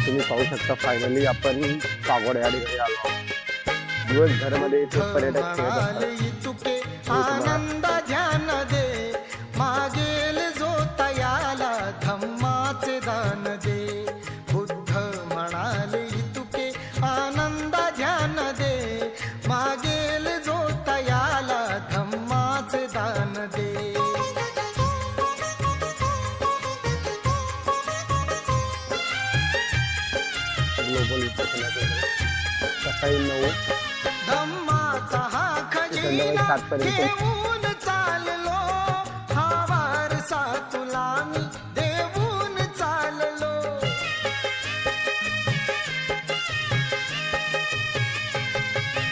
तुम्ही पाहू शकता फायनली आपण पागोडा या ठिकाणी आलो आहोत। दिवसभरामध्ये इथे पर्यटक फिरत असतात। आनंद ध्यान दे मागेल जो तयाला धम्माचे दान दे। बुद्ध म्हणाले तुके आनंद ध्यान दे मागेल जो तयाला धम्माचे दान दे। ग्लोबल सकाळी 9 धम्माचा हा संध्याकाळी खजिना 7 पर्यंत घेऊन चाललो हा वारसा तुला मी देऊन चाललो।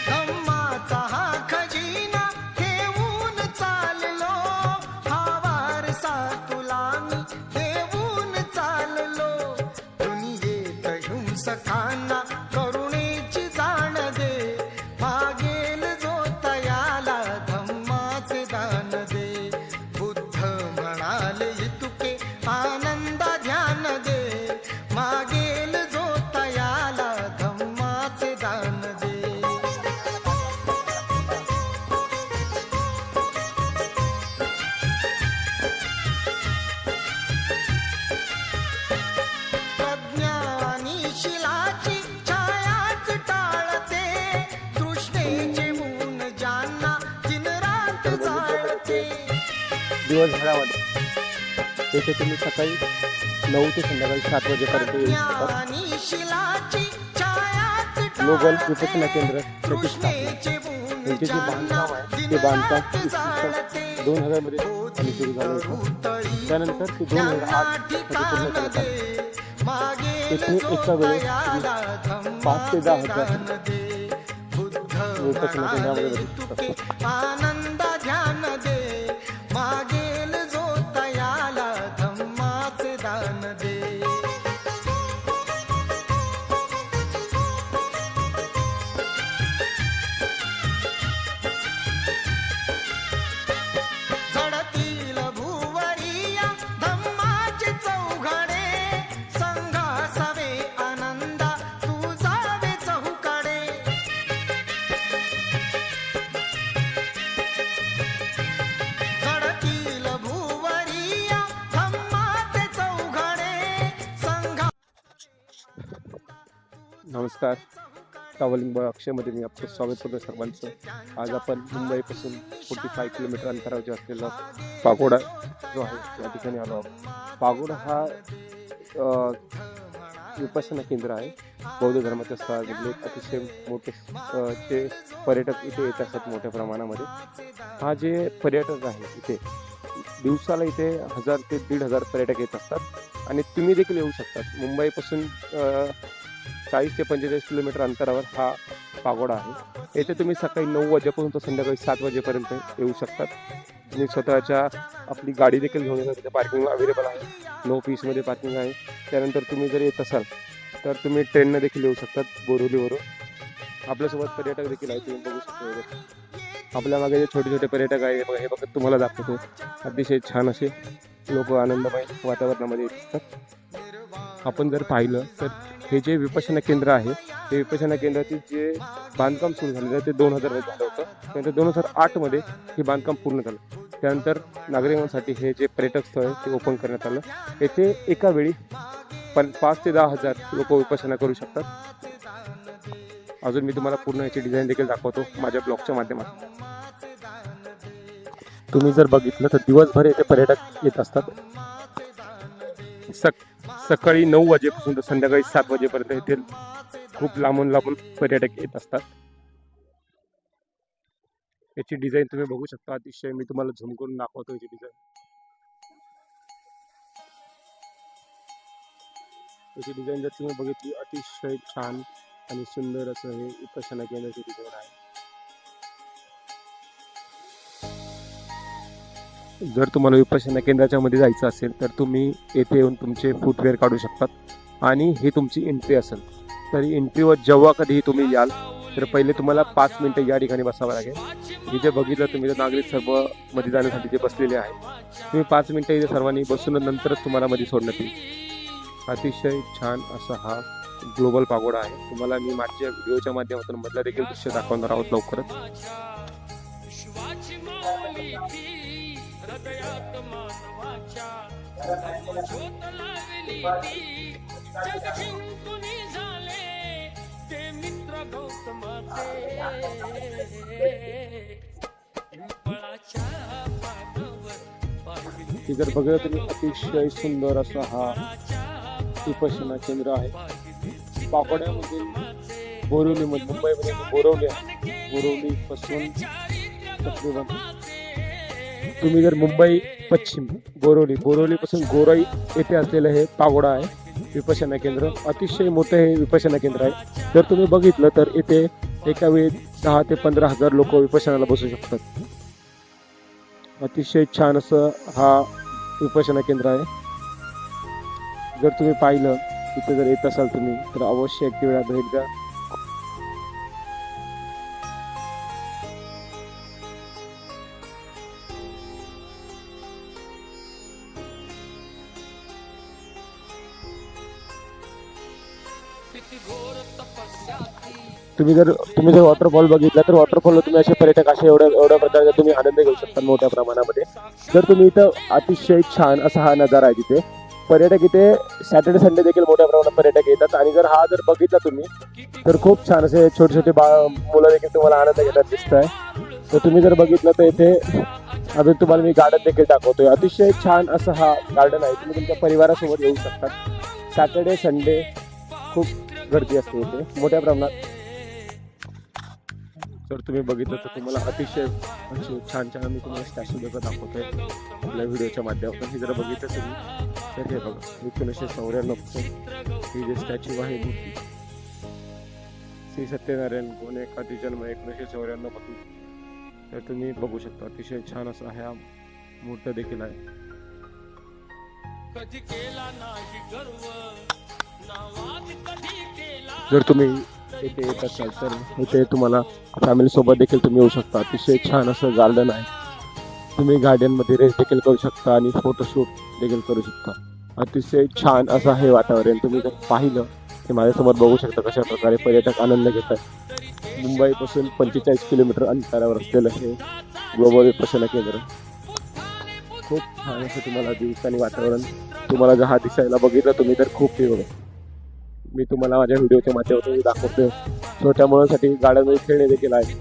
धम्माचा हा खजिना घेऊन चाललो हा वारसा तुला मी देऊन चाललो। दुनियेत हिंसकांना करुणेची जाण दे मागेल जो तयाला धम्माचे दान दे। बुद्ध म्हणाले तुके आनंद ध्यान दे मागेल जो तयाला धम्माचे दान दे। प्रज्ञानी शिलाची छायाच टाळते तृष्णेचे ऊन ज्यांना दिन रात जाळते। दिवसभरामध्ये इथे तुम्ही सकाळी 9 ते संध्याकाळी 7 वाजेपर्यंत येऊ शकता। प्रज्ञानी शिलाची छायाच ग्लोबल टाळते विपश्यना केंद्र त्याची स्थापना तृष्णेचे ऊन त्यांचे जे बांधकाम आहे ते बांधकाम इसवी सन 2000 मध्ये त्यांनी सुरू झालं होतं। त्यानंतर ते 2008 मध्ये पूर्ण करण्यात आले। येथे एका वेळेस 5 ते 10 हजार विपश्यना केंद्रामध्ये बसू शकतात। आनंद ध्यान दे मागेल जो तयाला धम्माचे दान दे। झडतील भुवरिया धम्माचे चौघडे संघासावे आनंदा तू जावे चहूकडे। झडतील भुवरिया धम्माचे चौघडे संघा। नमस्कार, ट्रॅव्हलिंग बाय अक्षयमध्ये मी आपलं स्वागत करतो सर्वांचं। आज आपण मुंबईपासून 45 किलोमीटर अंतरावरती असलेला पागोडा जो आहे या ठिकाणी आलो आहोत। पागोडा हा विपश्यना केंद्र आहे। बौद्ध धर्माच्या स्थळामधले अतिशय मोठे जे पर्यटक इथे येत असतात मोठ्या प्रमाणामध्ये। हा जे पर्यटक आहे इथे दिवसाला इथे 1000 ते 1500 पर्यटक येत असतात आणि तुम्ही देखील येऊ शकतात। मुंबईपासून 40 ते 45 किलोमीटर अंतरावर हा पागोडा आहे। येथे तुम्ही सकाळी 9 वाजेपासून तर संध्याकाळी 7 वाजेपर्यंत येऊ शकतात। तुम्ही स्वतःच्या आपली गाडी देखील घेऊन येऊ शकता। पार्किंग अवेलेबल आहे, नो फीसमध्ये पार्किंग आहे। त्यानंतर तुम्ही जर येत असाल तर तुम्ही ट्रेनने देखील येऊ शकतात बोरिवलीवरून। आपल्यासोबत पर्यटक देखील आहे, तुम्ही बघू शकता। आपल्या मागे जे छोटे छोटे पर्यटक आहे हे बघा तुम्हाला दाखवतो। अतिशय छान असे लोक आनंदमय वातावरणामध्ये येत असतात। आपण जर पाहिलं तर हे जे विपश्यना केंद्र आहे ते विपश्यना केंद्राचे जे बांधकाम सुरू झालेलं आहे ते 2000 मध्ये झालं होतं। त्यानंतर 2008 मध्ये हे बांधकाम पूर्ण झालं। त्यानंतर नागरिकांसाठी हे जे पर्यटक स्थळ आहे ते ओपन करण्यात आलं। येथे एका वेळी 5 ते 10 हजार लोक विपश्यना करू शकतात। अजून मी तुम्हाला पूर्ण याची डिझाईन देखील दाखवतो माझ्या ब्लॉगच्या माध्यमातून। तुम्ही जर बघितलं तर दिवसभर येथे पर्यटक येत असतात। सकाळी 9 वाजेपासून तर संध्याकाळी 7 वाजेपर्यंत येथे खूप लांबून पर्यटक येत असतात। याची डिझाईन तुम्ही बघू शकता। अतिशय मी तुम्हाला झूम करून दाखवतो याची डिझाईन। याची डिझाईन जर तुम्ही बघितली अतिशय छान आणि सुंदर असं हे विपश्यना केंद्राचे डिझाईन आहे। जर तुम्हाला विपश्यना केंद्राच्या मध्ये जायचं असेल तर तुम्ही येथे येऊन तुमचे फुटवेअर काढू शकतात आणि ही तुमची एंट्री असेल। तर एंट्रीवर जेव्हा कधीही तुम्ही याल तर पहिले तुम्हाला 5 मिनिटं या ठिकाणी बसावं लागेल। हे जे बघितलं तुम्ही तर नागरिक सर्व मध्ये जाण्यासाठी जे बसलेले आहे तुम्ही 5 मिनिटं इथे सर्वांनी बसून नंतरच तुम्हाला मध्ये सोडण्यात येईल। अतिशय छान असा हा ग्लोबल पागोडा आहे. तुम्हाला मी मागच्या व्हिडिओच्या माध्यमातून मधला देखील दृश्य दाखवणार आहोत लवकरच. विश्वाची माऊली ती हृदयात मानवाच्या ज्योत लावली ती जग जिंकून झाले ते मित्र गौतमाचे पिंपळाच्या पानावर पाहिली हे जर बघितलं तुम्ही अतिशय सुंदर असा हा विपश्यना केंद्र आहे. पाकोड्यामध्ये बोरिवलीमध्ये मुंबईमध्ये बोरवली आहे. बोरवली पासून तकरीबन तुम्ही जर मुंबई पश्चिम बोरवली पासून गोराई येथे असलेलं हे पागोडा आहे विपश्यना केंद्र. अतिशय मोठं हे विपश्यना केंद्र आहे. जर तुम्ही बघितलं तर इथे एका वेळी 10 ते 15,000 लोक विपश्यनाला बसू शकतात. अतिशय छान असं हा विपश्यना केंद्र आहे. जर तुम्ही पाहिलं तिथे जर येत असाल तुम्ही तर अवश्य एक वेळा भेट द्या. किती घोर तपस्या ती तुम्ही जर वॉटरफॉल बघितला तर वॉटरफॉलला तुम्ही असे पर्यटक असे एवढ्या प्रकारचा तुम्ही आनंद घेऊ शकता मोठ्या प्रमाणामध्ये. जर तुम्ही इथं अतिशय छान असा हा नजारा आहे. तिथे पर्यटक इथे सॅटर्डे संडे देखील मोठ्या प्रमाणात पर्यटक येतात. आणि जर हा जर बघितला तुम्ही तर खूप छान असे छोटे छोटे मुलं देखील तुम्हाला आनंद घेतात दिसत आहे. तर तुम्ही जर बघितलं तर इथे अजून तुम्हाला मी गार्डन देखील दाखवतोय. अतिशय छान असं हा गार्डन आहे. तुम्ही तुमच्या परिवारासोबत येऊ शकता. सॅटर्डे संडे खूप गर्दी असते इथे मोठ्या प्रमाणात. जर तुम्ही बघितलं तर तुम्हाला अतिशय असे छान छान मी तुम्हाला स्टॅच्यू देखील दाखवतोय आपल्या व्हिडिओच्या माध्यमातून. हे जर बघितलं तुम्ही तर हे बघा 1994 ही जे स्टॅच्यू आहे मूर्ती श्री सत्यनारायण गोनेकाची जन्म 1994 पासून. तर तुम्ही बघू शकता अतिशय छान असा ह्या मूर्त्या देखील आहे. कधी केला नाही गर्व नावात कधी केला जर तुम्ही इथे येत असाल तर इथे तुम्हाला फॅमिली सोबत देखील तुम्ही येऊ शकता. अतिशय छान असं गार्डन आहे. तुम्ही गार्डनमध्ये रेस्ट देखील करू शकता आणि फोटोशूट देखील करू शकता. अतिशय छान असं हे वातावरण तुम्ही जर पाहिलं ते माझ्यासमोर बघू शकता कशा प्रकारे पर्यटक आनंद घेत आहेत. मुंबईपासून 45 किलोमीटर अंतरावर असलेलं हे ग्लोबल विपश्यना केंद्र. खूप छान असं तुम्हाला दिवसानी वातावरण तुम्हाला जर हा दिसायला बघितलं तुम्ही तर खूप हे मी तुम्हाला माझ्या व्हिडिओच्या माध्यमातून दाखवतो. छोट्या मुलांसाठी गार्डनमध्ये खेळणे देखील आहे.